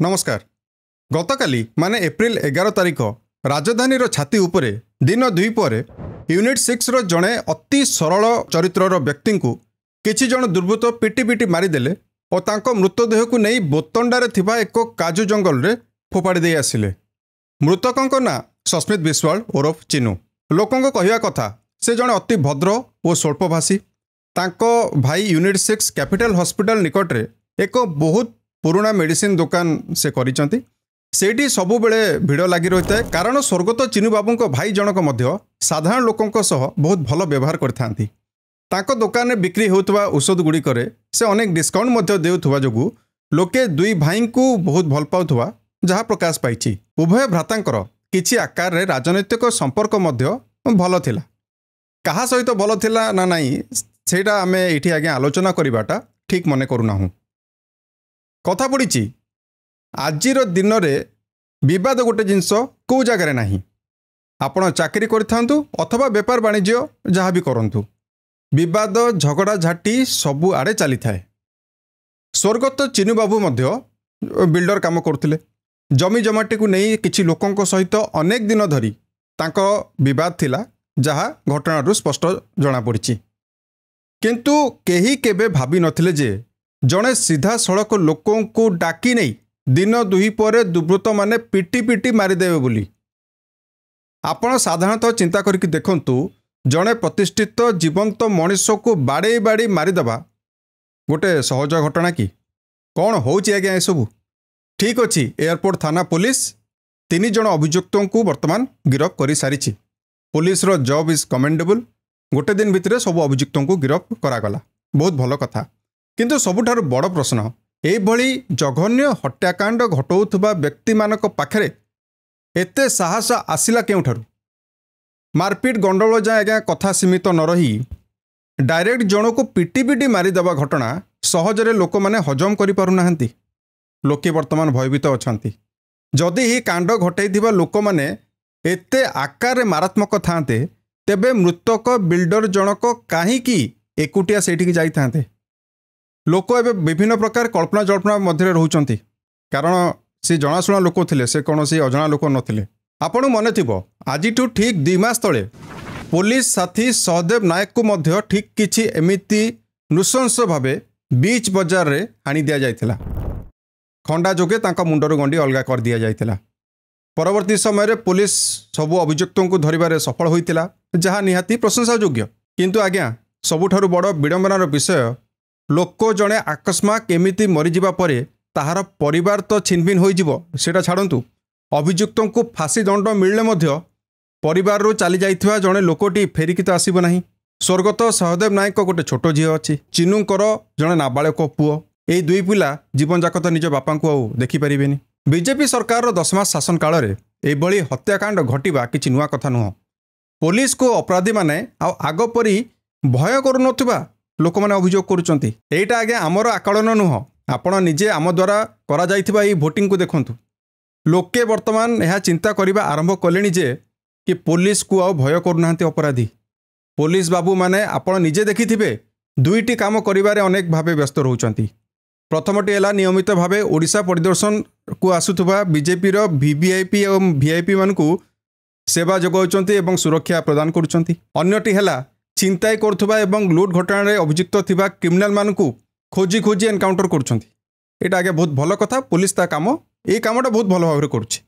नमस्कार। गतकाली माने एप्रिल 11 तारिख राजधानीर छाती उपरे दिन 2 पर यूनिट 6 रो जड़े अति सरल चरित्रर व्यक्ति को किछि जन दुर्बृत्त पिटी पिटी मारिदेले और तांको मृतदेह को नहीं बोतंडारे थिबा एक काजू जंगल रे फोपाड़ी दे आसिले। मृतकों ना सस्मित विश्वाल ओरफ चिनू। लोकों कहवा कथा से जड़े अति भद्र और स्वल्पभाषी। तांको भाई यूनिट 6 कैपिटल हॉस्पिटल निकट रे एक बहुत पुराना मेडिसिन दुकान से करिसंती। सेठी सबु बेले भिड़ लगी रही है कारण स्वर्गत चिनू बाबू को भाई जनक मध्य साधारण लोकों सह बहुत भल व्यवहार करथांती। तांको दुकान में बिक्री होउतबा औषध गुड़ी करे से अनेक डिस्काउंट मध्य देउथबा जोगु लोके दुई भाई को बहुत भल पाउथबा जहाँ प्रकाश पाइछि। उभय भ्रातांकर किछि आकार रे राजनैतिक संपर्क मध्य भल थिला। कहा सहित भल थिला ना नाही सेटा आमे एठी आगे आलोचना करिबाटा ठीक मने करूनाहु। कथा पड़ी आजिर दिन में विवाद गोटे जिनस कौ जगार ना आपण चाकरी करूँ अथवा बेपार वाणिज्य जहाँ भी करूँ विवाद झगड़ा झाटी सबु आड़े चली थाए। स्वर्गत चिनू बाबू मध्य बिल्डर काम करते जमी जमाटी को नहीं किछि लोकों सहित अनेक दिन धरी तांको विवाद थिला जहाँ घटनारू स्पष्ट जना पड़ी। किंतु केही केबे भाभी नथिले जे जड़े सीधा सड़क लोकों को डाकी नहीं दिन 2 पर दुर्बृत्त माने पिटी पिटी मारिदेवे बोली। आपण साधारणतः चिंता करके देखंतु जड़े प्रतिष्ठित जीवंत मनीष को बाड़े बाड़ी मारिदेवा गोटे सहज घटना कि कौन होउछि आज्ञा ए सबु। ठीक अच्छी एयरपोर्ट थाना पुलिस 3 जन अभियुक्तों को वर्तमान गिरफ कर सारी। पुलिस रो जॉब इज कमेंडेबल। गोटे दिन भितर सब अभियुक्तों को गिरफ करागला बहुत भल कथा। किंतु सबुठारु बड़ प्रश्न एभली जघन्य हत्याकांड घटाउथबा व्यक्ति मानक पाखरे एते साहस आसिला केउठारु। मारपीट गंडगोल जाए आज्ञा कथा सीमित न रही डायरेक्ट जन को पिटी पिटी मारिदेवा घटना सहजरे लोक माने हजम करि पारु नाहंती। लोके वर्तमान भयभीत अछंती। जदि ही कांड घटाइथिबा लोक माने एते आकार मारात्मक थांते तेबे मृतक बिल्डर जनक काहीकि एकुटिया सेठी जाई थांते। लोक एवं विभिन्न प्रकार कल्पना जल्पना मध्य रोचंती कारण से जनाशुना लोक थे से कौन सी अजना लोक नथिले। आपण मन थी आज ठीक 2 मास तले पुलिस साथी सहदेव नायक को मध्य ठीक किछि एमिति नृशंस भावे बीच बजार रे हाणी दिया जायतिला। खंडा जोगे तांका मुंडर गंडी अलगा कर दिया जायतिला। परवर्ती समय रे पुलिस सबु अभियुक्तों को धरिबारे सफल होइतिला जहाँ निहाती प्रशंसा योग्य। किंतु आज्ञा सबुठारु बड़ विडंबनार विषय लोक जड़े आकस्मात केमिति मरीजा पर ताहार परिवार तो छिनभिन हो सेटा छाड़ू अभियुक्तों को फांसी दंड मिलने मध्य परिवार रू चली जाइथिबा जड़े लोकटी फेरिकी तो आसीब नहीं। स्वर्गत सहदेव नायक गोटे छोट झी अच्छी चिनूकर जड़े नाबालक पुओ यही 2 पिला जीवन जाक तो निज बापा को देखिपारे। बीजेपी सरकार 10 मास शासन काल में यह हत्याकांड घटिबा किछि नुआ कथा नुह। पुलिस को अपराधी माने आग परी भय करुनथिबा लोक मैंने अभियोग करुँच। यहीटा आज्ञा आमर आकलन नुह आपण निजे आम द्वारा करा जाइथिबा ई भोटिंग को देखंतु। लोके वर्तमान यह चिंता करने आरंभ कले जे कि पुलिस को आउ भय करूना अपराधी। पुलिस बाबू माने आपण निजे देखिथिबे 2टी काम करिबारे अनेक भावे व्यस्त रहउचंती। प्रथमटी है नियमित भावे ओडिशा परिदर्शन को आसुथुबा बीजेपी रो वीवीआईपी एवं वीआईपी मान को सेवा जोगाउचंती एवं सुरक्षा प्रदान करुचंती। अन्यटी है चिंताई करथुबा एवं लुट घटना रे अभियुक्त थिबा क्रिमिनल मान को खोजी खोजी एनकाउंटर करुछंती। एटा आगे बहुत भल कथा। पुलिस ता काम ए कामटा बहुत भल भाव करुछि।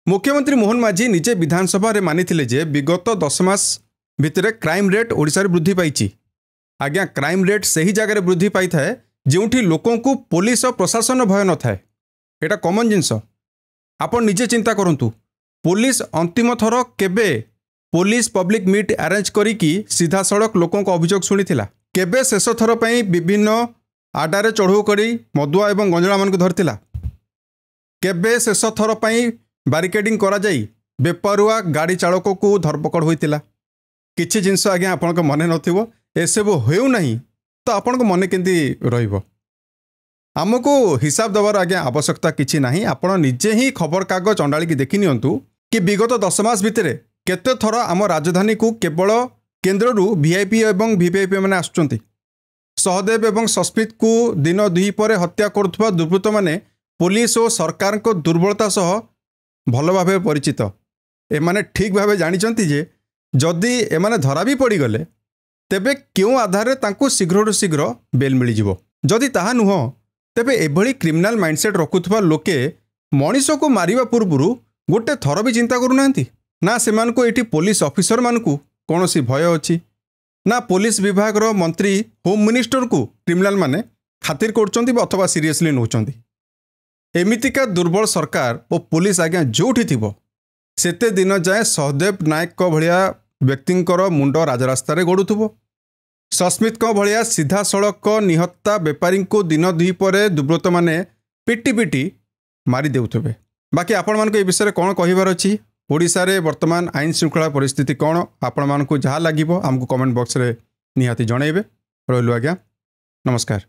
मुख्यमंत्री मोहन माझी निजे विधानसभा रे मानिथिले जे विगत 10 मास भितरे क्राइम रेट ओडिशा रे वृद्धि पाइछि। आज्ञा क्राइम रेट सही जगह वृद्धि पाई थाए जोंठी लोकों को पुलिस और प्रशासन भय न थाए। एटा कॉमन जिनस। आपण निजे चिंता करंतु पुलिस अंतिम थर केबे पुलिस पब्लिक मीट अरेंज करिकी सीधा सड़क लोकों को अभियोग शुणीथिला। केबे शेष थर पई विभिन्न आडारे चढ़ऊ करी मदुआ एवं गंजला मान को धरतिला। केबे शेष थर पई बारिकेडिंग करा जाई बेपरुआ गाड़ी चालक को धरपकड़ होइतिला। किछि जिनस आज्ञा आपन मने नथिबो एसबु होउ नहीं तो आपन मने केंती रहिबो। आमको हिसाब देवार आज्ञा आवश्यकता किछि नाही। आपण निजे ही खबर कागज अंडाली की देखि नियंतु कि विगत 10 मास भितरे केते थर आम राजधानी को केवल केन्द्ररू वीआईपी एवं वीवीआईपी मैंने आसुचंती। सहदेव एवं सस्मित को दिन 2 पर हत्या करुवा दुर्बृत्त माने पुलिस और सरकार को दुर्बलता सह भल भाव परिचित। एमाने ठीक भाव जानिचंती जे जदि एमाने धरा भी पड़गले तेबे क्यों आधार तांको शीघ्र शीघ्र बेल मिलिजिवो। जदि ताहा नुह तेबे एभली क्रिमिनाल माइंडसेट रखुथबा लोके मनीष को मारिबा पूर्वरु गोटे थर भी चिंता करूनांती ना सेमानको एठी पुलिस ऑफिसर मानकू कौनसी भय अछि ना पुलिस विभाग रो मंत्री होम मिनिस्टर को क्रिमिनाल माने खातिर करचंती अथवा सीरियसली नौचंती। एमितिका दुर्बल सरकार और पुलिस आज्ञा जोठी थिबो सेते दिन जाए सहदेव नायक को भलिया व्यक्तिंकर मुंड राजरास्तार गड़ुथबो। सस्मित को भलिया सीधा सड़क निहत्ता बेपारी को दिन दुई पर दुर्बृत्त माने पिटी पिटी मारी देउथबे। बाकी आपण मान को ए विषय कौन कहिबार अछि ओडिशा रे वर्तमान आईन श्रृंखला परिस्थिति कौन आपण मान को जहाँ लागिबो हमको कमेंट बॉक्स रे निहाती जणैबे। रहिलु आज्ञा नमस्कार।